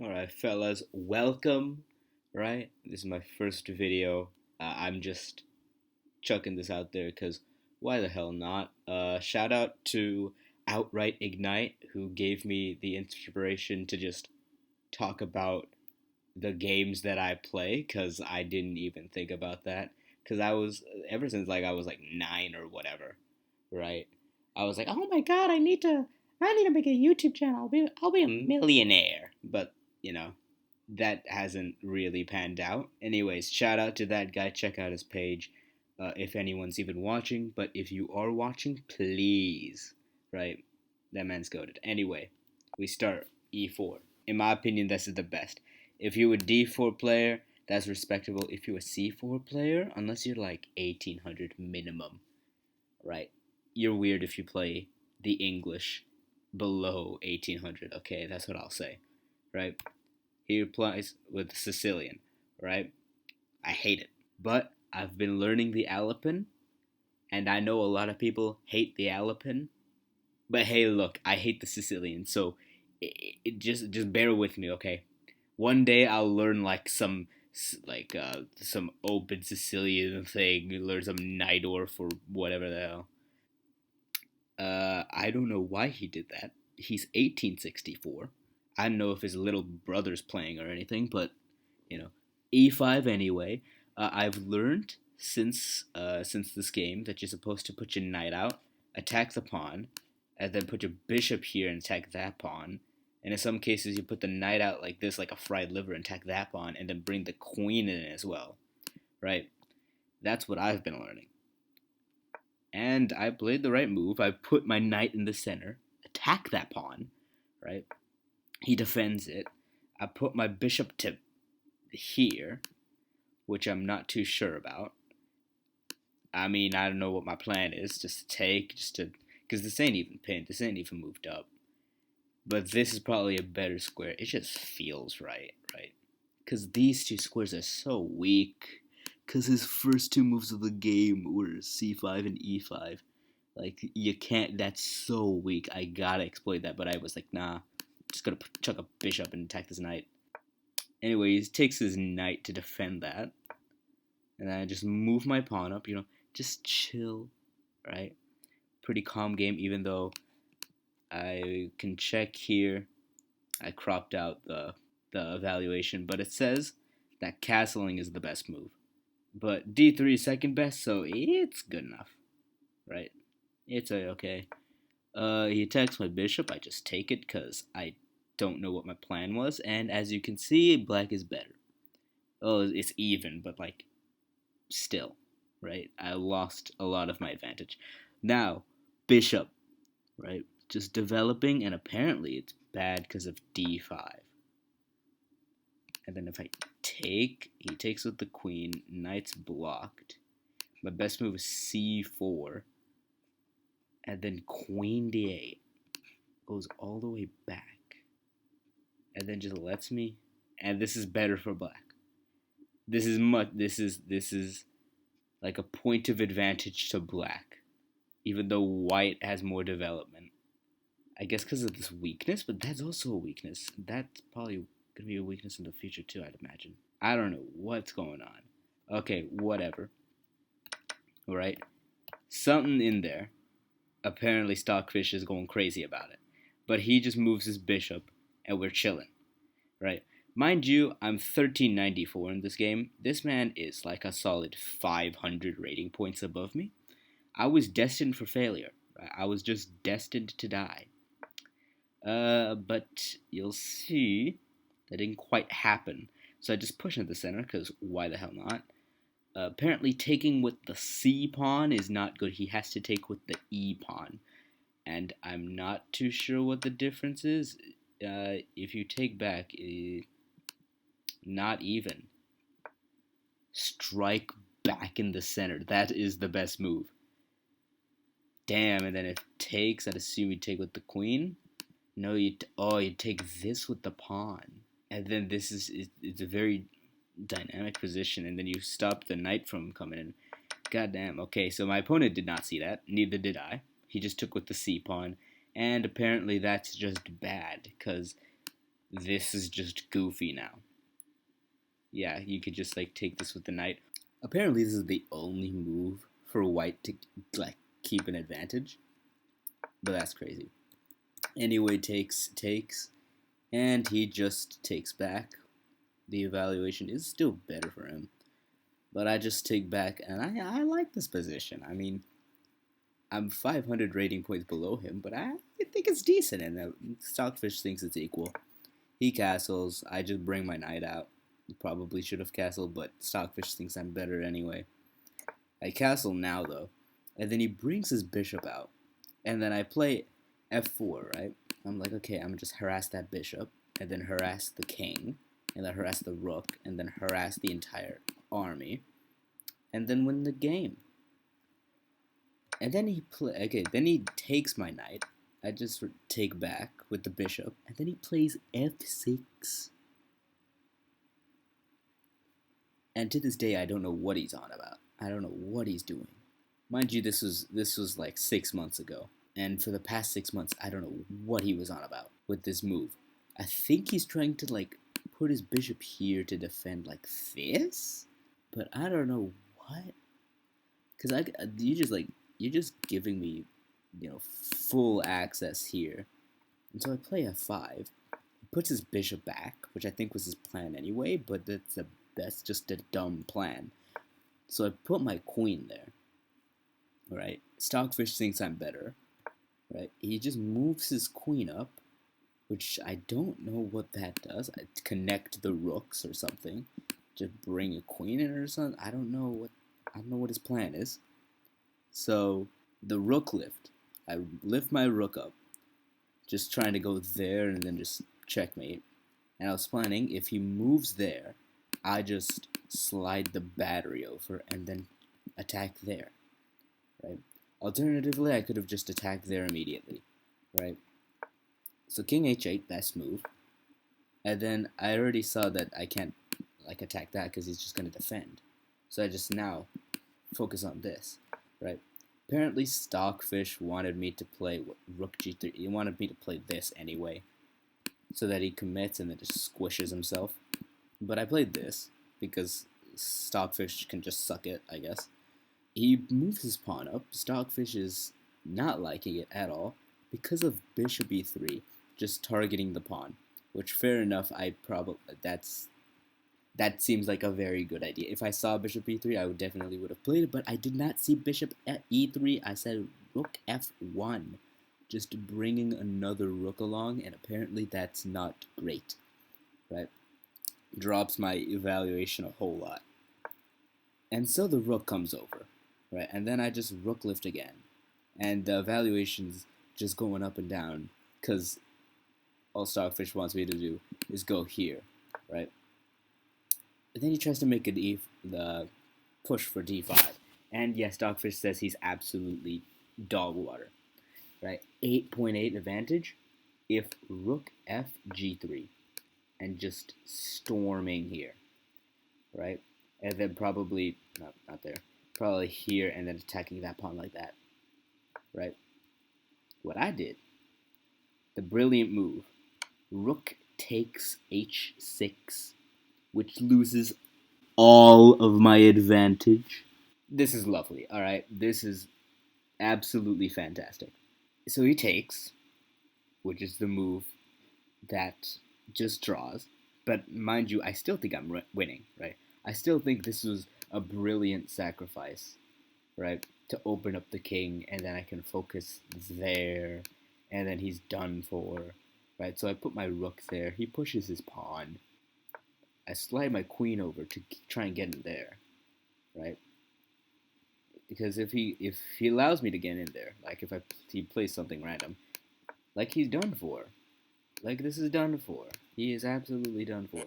Alright, fellas, welcome. Right? This is my first video. I'm just chucking this out there because why the hell not? Shout out to Outright Ignite, who gave me the inspiration to just talk about the games that I play because I didn't even think about that. Because ever since I was like 9 or whatever, right? I was like, oh my god, I need to make a YouTube channel. I'll be a millionaire. But, you know, that hasn't really panned out. Anyways, shout out to that guy. Check out his page if anyone's even watching. But if you are watching, please, right? That man's goated. Anyway, we start E4. In my opinion, this is the best. If you're a D4 player, that's respectable. If you're a C4 player, unless you're like 1800 minimum, right? You're weird if you play the English below 1800. Okay, that's what I'll say, right? He replies with Sicilian, right? I hate it. But I've been learning the Alapin, and I know a lot of people hate the Alapin. But hey, look, I hate the Sicilian, so just bear with me, okay? One day I'll learn like some open Sicilian thing, learn some Nidorf or whatever the hell. I don't know why he did that. He's 1864. I don't know if his little brother's playing or anything, but you know, e5 anyway. I've learned since this game that you're supposed to put your knight out, attack the pawn, and then put your bishop here and attack that pawn. And in some cases, you put the knight out like this, like a fried liver, and attack that pawn, and then bring the queen in as well, right? That's what I've been learning. And I played the right move. I put my knight in the center, attack that pawn, right? He defends it. I put my bishop to here, which I'm not too sure about. I mean, I don't know what my plan is. Just to take, because this ain't even pinned. This ain't even moved up. But this is probably a better square. It just feels right, right? Because these two squares are so weak. Because his first two moves of the game were c5 and e5. Like, you can't, that's so weak. I gotta exploit that. But I was like, nah, just gonna chuck a bishop and attack this knight. Anyway, he takes his knight to defend that. And then I just move my pawn up, just chill, right? Pretty calm game, even though I can check here. I cropped out the evaluation, but it says that castling is the best move. But d3 is second best, so it's good enough, right? It's okay. He attacks my bishop. I just take it because I don't know what my plan was, and as you can see, black is better. Oh, it's even, but like still, right? I lost a lot of my advantage. Now, bishop, right? Just developing, and apparently it's bad because of d5. And then if I take, he takes with the queen, knight's blocked. My best move is c4, and then queen d8 goes all the way back, and then just lets me. And this is better for black. This is much. This is like a point of advantage to black, even though white has more development. I guess because of this weakness, but that's also a weakness. That's probably gonna be a weakness in the future too, I'd imagine. I don't know what's going on. Okay, whatever. All right, something in there. Apparently, Stockfish is going crazy about it, but he just moves his bishop, and we're chilling, right? Mind you, I'm 1394 in this game. This man is like a solid 500 rating points above me. I was destined for failure. Right? I was just destined to die. But you'll see that didn't quite happen. So I just push into the center because why the hell not? Apparently, taking with the c pawn is not good. He has to take with the e pawn, and I'm not too sure what the difference is. If you take back, not even. Strike back in the center. That is the best move. Damn, and then if takes, I'd assume you take with the queen. No, you take this with the pawn, and then it's a very dynamic position, and then you stop the knight from coming in. God damn. Okay, so my opponent did not see that. Neither did I. He just took with the c pawn, and apparently that's just bad because This is just goofy now. Yeah, you could just like take this with the knight. Apparently, this is the only move for white to like keep an advantage, but that's crazy. Anyway, takes, and he just takes back. The evaluation is still better for him, but I just take back, and I like this position. I mean, I'm 500 rating points below him, but I think it's decent, and Stockfish thinks it's equal. He castles. I just bring my knight out. Probably should have castled, but Stockfish thinks I'm better anyway. I castle now, though, and then he brings his bishop out, and then I play f4, right? I'm like, okay, I'm gonna just harass that bishop, and then harass the king, and then harass the rook, and then harass the entire army, and then win the game. And then then he takes my knight. I just take back with the bishop, and then he plays f6. And to this day, I don't know what he's on about. I don't know what he's doing. Mind you, this was like 6 months ago, and for the past 6 months, I don't know what he was on about with this move. I think he's trying to like put his bishop here to defend like this, but I don't know what. Cause you're just giving me, full access here, and so I play f5. He puts his bishop back, which I think was his plan anyway, but that's just a dumb plan. So I put my queen there, right? Stockfish thinks I'm better, right? He just moves his queen up, which I don't know what that does. I connect the rooks or something, just bring a queen in or something. I don't know what his plan is. So the rook lift. I lift my rook up, just trying to go there and then just checkmate. And I was planning if he moves there, I just slide the battery over and then attack there, right? Alternatively, I could have just attacked there immediately, right? So king h8, best move. And then I already saw that I can't like attack that because he's just going to defend. So I just now focus on this, right? Apparently Stockfish wanted me to play rook g3. He wanted me to play this anyway, so that he commits and then just squishes himself. But I played this because Stockfish can just suck it, I guess. He moves his pawn up. Stockfish is not liking it at all because of bishop e3, just targeting the pawn. Which, fair enough, that seems like a very good idea. If I saw bishop e3, I definitely would have played it, but I did not see bishop at e3. I said rook f1, just bringing another rook along, and apparently that's not great, right? Drops my evaluation a whole lot. And so the rook comes over, right? And then I just rook lift again, and the evaluation's just going up and down because all Stockfish wants me to do is go here, right? And then he tries to make the push for d5. And yes, Stockfish says he's absolutely dog water, right? 8.8 advantage if rook f g3 and just storming here, right? And then probably, not there, probably here and then attacking that pawn like that, right? What I did, the brilliant move, rook takes h6, which loses all of my advantage. This is lovely, all right? This is absolutely fantastic. So he takes, which is the move that just draws. But mind you, I still think I'm winning, right? I still think this was a brilliant sacrifice, right? To open up the king, and then I can focus there, and then he's done for, right? So I put my rook there. He pushes his pawn. I slide my queen over to try and get in there, right? Because if he allows me to get in there, like if he plays something random, like he's done for. Like this is done for. He is absolutely done for.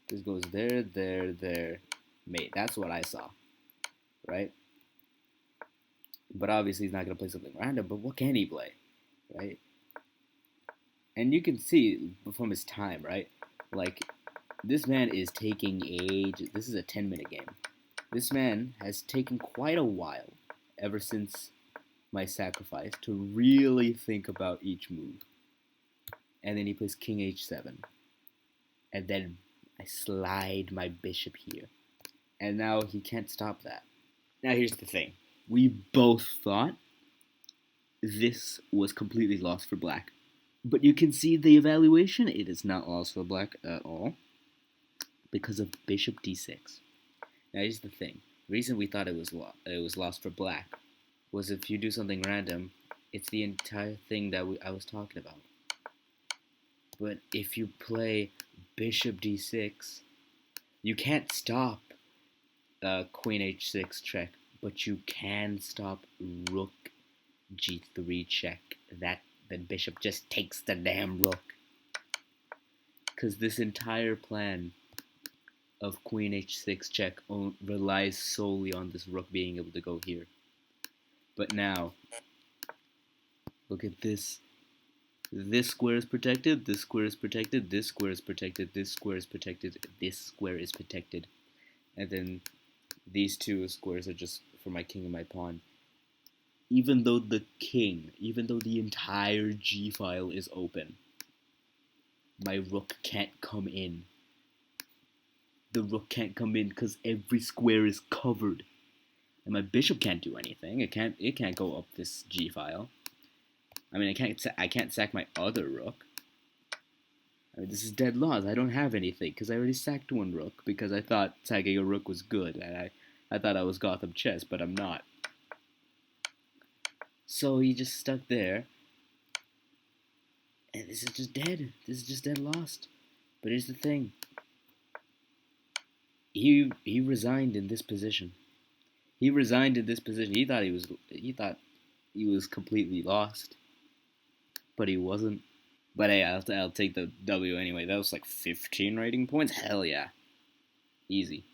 This goes there, there, there. Mate, that's what I saw. Right? But obviously he's not gonna play something random, but what can he play? Right? And you can see from his time, right? Like this man is taking age. This is a 10-minute game. This man has taken quite a while, ever since my sacrifice, to really think about each move. And then he plays king h7. and then I slide my bishop here. And now he can't stop that. Now here's the thing. We both thought this was completely lost for black. But you can see the evaluation, it is not lost for black at all because of bishop d6. Now here's the thing. The reason we thought it was lost for black was if you do something random, it's the entire thing that I was talking about. But if you play bishop d6, you can't stop queen h6 check, but you can stop rook g3 check. That the bishop just takes the damn rook. Because this entire plan of queen h6 check relies solely on this rook being able to go here. But now, look at this. This square is protected, this square is protected, this square is protected, this square is protected, this square is protected. And then these two squares are just for my king and my pawn. Even though the entire g file is open, my rook can't come in. The rook can't come in because every square is covered. And my bishop can't do anything. It can't go up this g file. I mean, I can't sack my other rook. I mean, this is dead loss. I don't have anything because I already sacked one rook because I thought sacking a rook was good, and I thought I was Gotham chess, but I'm not. So he just stuck there, and this is just dead. This is just dead lost. But here's the thing. He resigned in this position. He resigned in this position. He thought he was completely lost, but he wasn't. But hey, I'll take the W anyway. That was like 15 rating points. Hell yeah, easy.